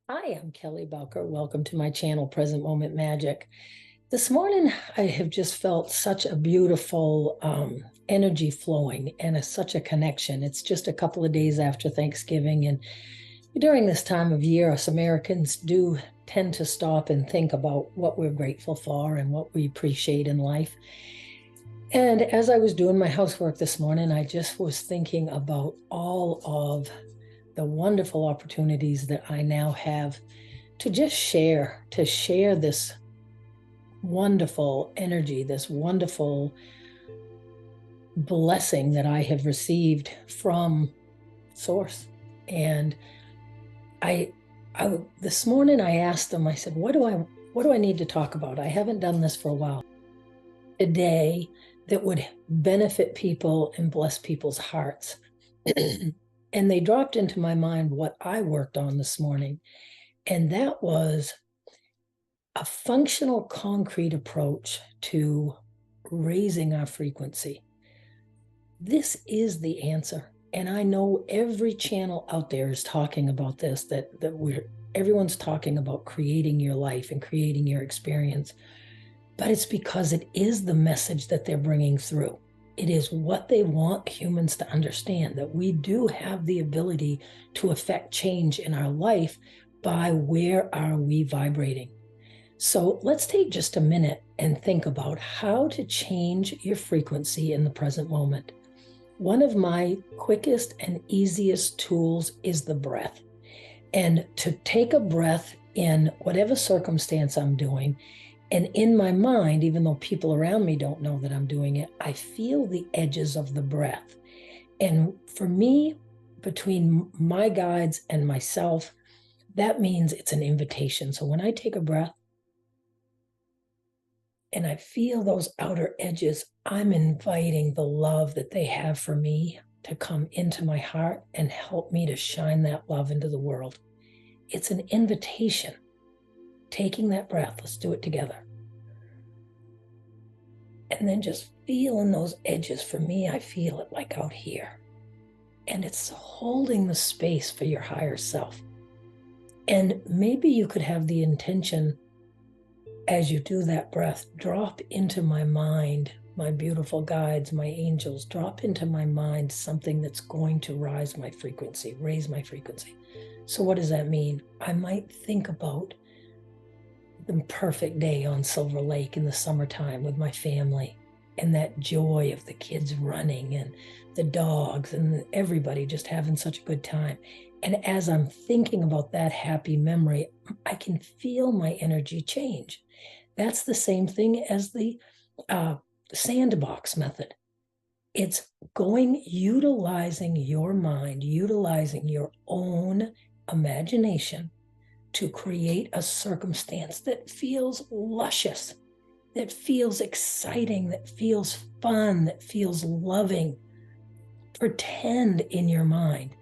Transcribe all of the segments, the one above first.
Hi, I'm Kelly Belker. Welcome to my channel, Present Moment Magic. This morning, I have just felt such a beautiful energy flowing and such a connection. It's just a couple of days after Thanksgiving, and during this time of year, us Americans do tend to stop and think about what we're grateful for and what we appreciate in life. And as I was doing my housework this morning, I just was thinking about all of the wonderful opportunities that I now have to just share this wonderful energy, this wonderful blessing that I have received from Source. And I this morning I asked them, I said, what do I need to talk about? I haven't done this for a while. Today that would benefit people and bless people's hearts. And they dropped into my mind what I worked on this morning. And that was a functional concrete approach to raising our frequency. This is the answer. And I know every channel out there is talking about this, that everyone's talking about creating your life and creating your experience. But it's because it is the message that they're bringing through. It is what they want humans to understand, that we do have the ability to affect change in our life by where are we vibrating. So let's take just a minute and think about how to change your frequency in the present moment. One of my quickest and easiest tools is the breath. And to take a breath in whatever circumstance I'm doing, and in my mind, even though people around me don't know that I'm doing it, I feel the edges of the breath. And for me, between my guides and myself, that means it's an invitation. So when I take a breath and I feel those outer edges, I'm inviting the love that they have for me to come into my heart and help me to shine that love into the world. It's an invitation. Taking that breath, let's do it together. And then just feeling those edges. For me, I feel it like out here. And it's holding the space for your higher self. And maybe you could have the intention, as you do that breath, drop into my mind, my beautiful guides, my angels, drop into my mind something that's going to raise my frequency. So what does that mean? I might think about the perfect day on Silver Lake in the summertime with my family, and that joy of the kids running and the dogs and everybody just having such a good time. And as I'm thinking about that happy memory, I can feel my energy change. That's the same thing as the sandbox method. It's utilizing your mind, utilizing your own imagination to create a circumstance that feels luscious, that feels exciting, that feels fun, that feels loving. Pretend in your mind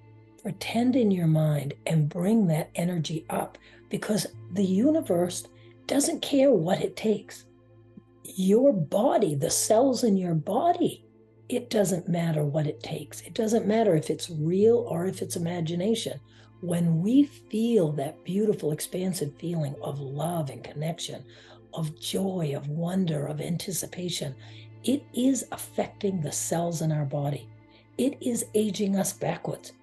and bring that energy up, because the universe doesn't care what it takes. Your body, the cells in your body, it doesn't matter what it takes. It doesn't matter if it's real or if it's imagination. When we feel that beautiful, expansive feeling of love and connection, of joy, of wonder, of anticipation, it is affecting the cells in our body. It is aging us backwards.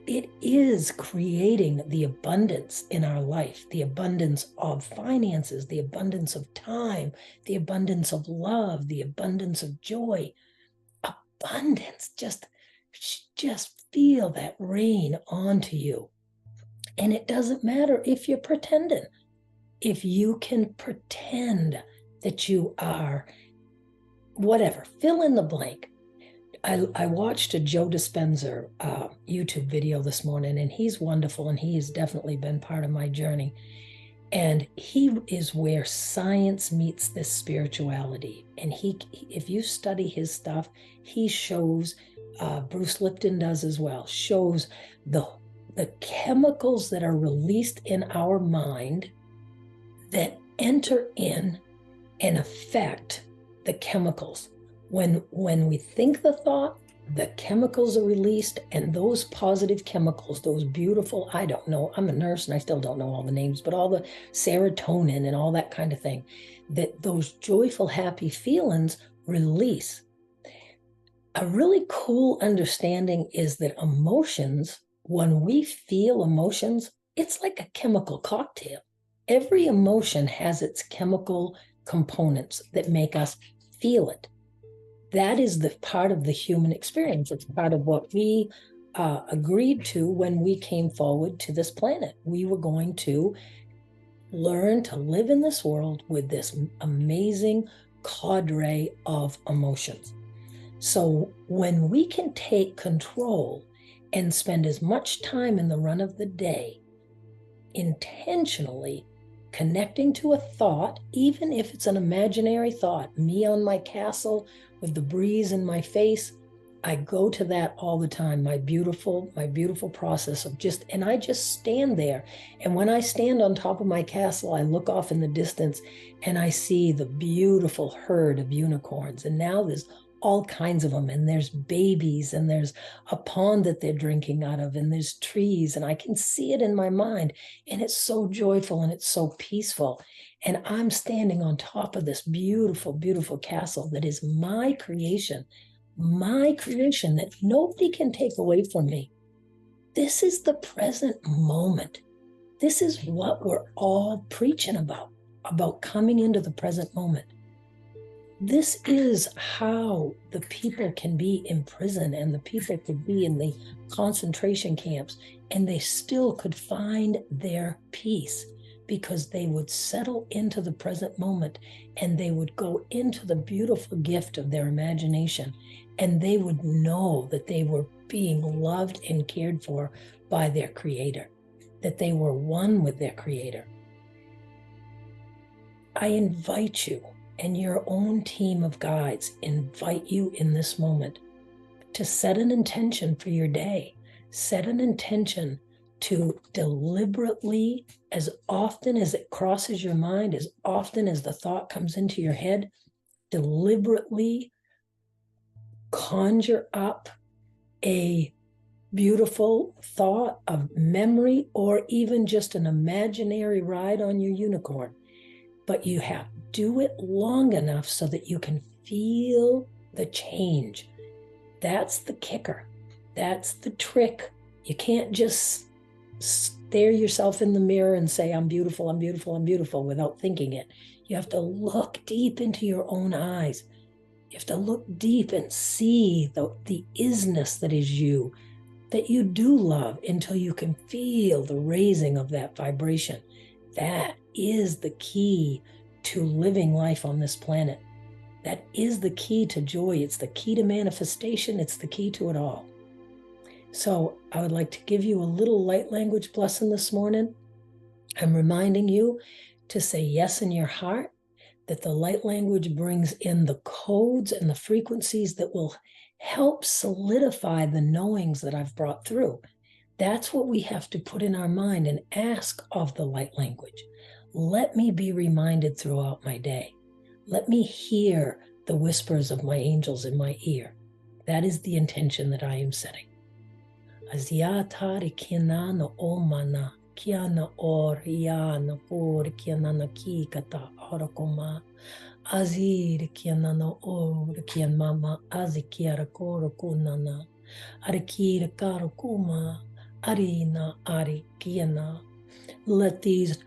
It is creating the abundance in our life, the abundance of finances, the abundance of time, the abundance of love, the abundance of joy. Abundance, just feel that rain onto you. And it doesn't matter if you're pretending. If you can pretend that you are whatever, fill in the blank. I watched a Joe Dispenser YouTube video this morning, and he's wonderful, and he has definitely been part of my journey. And he is where science meets this spirituality. And if you study his stuff, he shows, Bruce Lipton does as well, shows the chemicals that are released in our mind that enter in and affect the chemicals. When we think the thought, the chemicals are released, and those positive chemicals, those beautiful, I don't know, I'm a nurse and I still don't know all the names, but all the serotonin and all that kind of thing, that those joyful, happy feelings release. A really cool understanding is that emotions, when we feel emotions, it's like a chemical cocktail. Every emotion has its chemical components that make us feel it. That is the part of the human experience. It's part of what we agreed to when we came forward to this planet. We were going to learn to live in this world with this amazing cadre of emotions. So when we can take control and spend as much time in the run of the day intentionally connecting to a thought, even if it's an imaginary thought, me on my castle with the breeze in my face, I go to that all the time, my beautiful process of and I just stand there. And when I stand on top of my castle, I look off in the distance and I see the beautiful herd of unicorns. And now there's all kinds of them, and there's babies, and there's a pond that they're drinking out of, and there's trees, and I can see it in my mind, and it's so joyful and it's so peaceful. And I'm standing on top of this beautiful castle that is my creation that nobody can take away from me. This is the present moment. This is what we're all preaching about coming into the present moment. This is how the people can be in prison, and the people could be in the concentration camps, and they still could find their peace because they would settle into the present moment, and they would go into the beautiful gift of their imagination, and they would know that they were being loved and cared for by their Creator, that they were one with their Creator. I invite you, and your own team of guides invite you in this moment to set an intention for your day. Set an intention to deliberately, as often as it crosses your mind, as often as the thought comes into your head, deliberately conjure up a beautiful thought of memory, or even just an imaginary ride on your unicorn. But you have to do it long enough so that you can feel the change. That's the kicker. That's the trick. You can't just stare yourself in the mirror and say, I'm beautiful, I'm beautiful, I'm beautiful, without thinking it. You have to look deep into your own eyes. You have to look deep and see the isness that is you, that you do love, until you can feel the raising of that vibration. That is the key to living life on this planet. That is the key to joy. It's the key to manifestation. It's the key to it all. So I would like to give you a little light language blessing this morning. I'm reminding you to say yes in your heart, that the light language brings in the codes and the frequencies that will help solidify the knowings that I've brought through. That's what we have to put in our mind and ask of the light language. Let me be reminded throughout my day. Let me hear the whispers of my angels in my ear. That is the intention that I am setting. Aziatari kiana omana, kiana or yana or kiana ki kata orakoma. Azir kiana or kian mama azikiara korokunana. Arikira karokuma. Arina Arikiana. Let these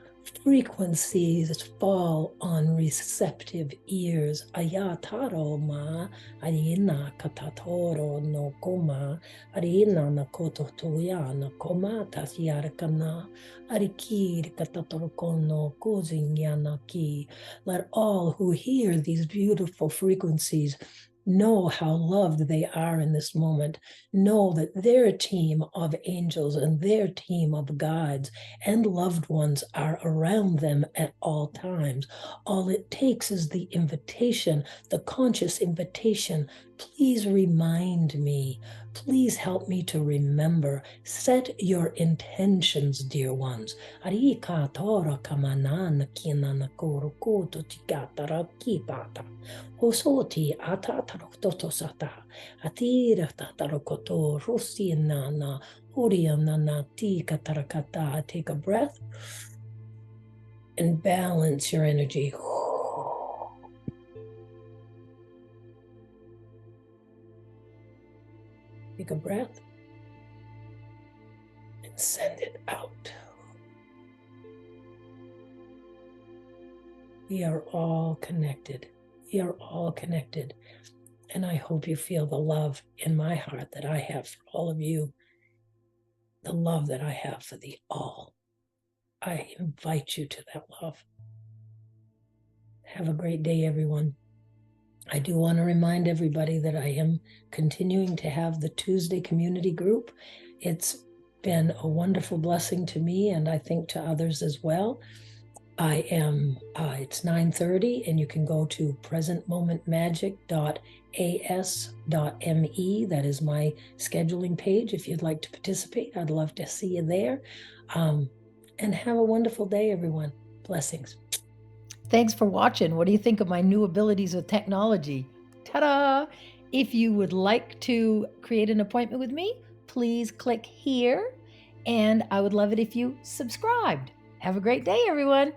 frequencies fall on receptive ears. Ayataro ma arina katatoro no koma. Arina na kototoya na koma tasyarakana. Arikir katatorokono kozinyana ki. Let all who hear these beautiful frequencies know how loved they are in this moment. Know that their team of angels and their team of guides and loved ones are around them at all times. All it takes is the invitation, the conscious invitation Please remind me. Please help me to remember. Set your intentions, dear ones. Arika tora kamanana kinana korukoto tikatara kipata. Hosoti atatarototosata. Atira tatarokoto rosinana. Orianana tika tarakata. Take a breath and balance your energy. Take a breath and send it out. We are all connected. We are all connected. And I hope you feel the love in my heart that I have for all of you, the love that I have for the all. I invite you to that love. Have a great day, everyone. I do want to remind everybody that I am continuing to have the Tuesday community group. It's been a wonderful blessing to me, and I think to others as well. It's 9:30, and you can go to presentmomentmagic.as.me. That is my scheduling page. If you'd like to participate, I'd love to see you there. And have a wonderful day, everyone. Blessings. Thanks for watching. What do you think of my new abilities with technology? Ta-da! If you would like to create an appointment with me, please click here. And I would love it if you subscribed. Have a great day, everyone.